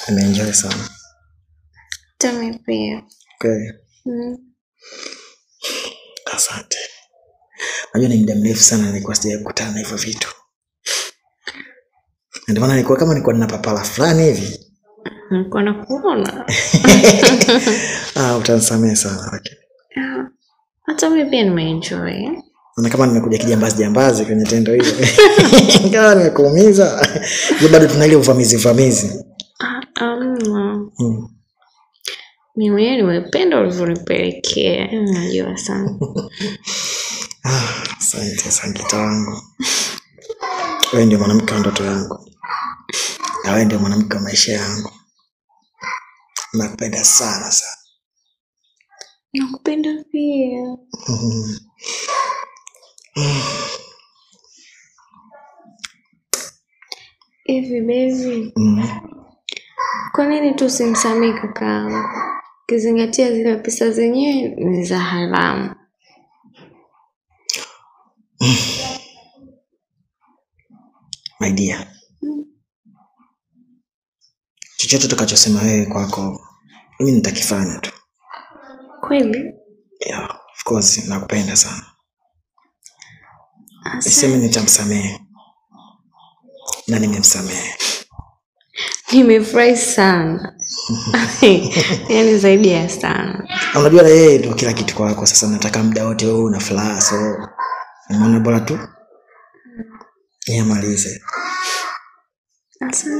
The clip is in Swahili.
Nimeenjoy sana. Tami pia. Kweli. Asante. Najua ni muda mrefu sana nilikuwa sijakutana na hivyo vitu. Ndio maana nilikuwa kama nilikuwa nina papala fulani hivi. Nilikuwa nakuona. Utanisamehe sana lakini. Hata mimi pia nimeenjoy. Na kama nimekuja kijambazi kwenye tendo hilo. Ingawa nimekuumiza. Je, bado tuna ile uvamizi. Mimi nimependa ulivyonipelekea. Unajua sana. Asante Sangita wangu. Wewe ndio mwanamke wa ndoto yangu. Na wewe ndio mwanamke wa maisha yangu. Nakupenda sana. Nakupenda pia. Hivi baby. Kwa nini tusimsamee kakaangu? Kizingatia zile pesa zenyewe ni za haramu. My dear. Chochote utakachosema wewe kwako, mimi nitakifanya tu. Kweli? Yeah, of course nakupenda sana. Niseme nitamsamehe. Na nimemsamehe. Nimefurahi sana. Yaani zaidi ya sana. Unajua na yeye ndio kila kitu kwako, sasa nataka muda wote wewe una furaha, so maana bora tu niamalize. Asante.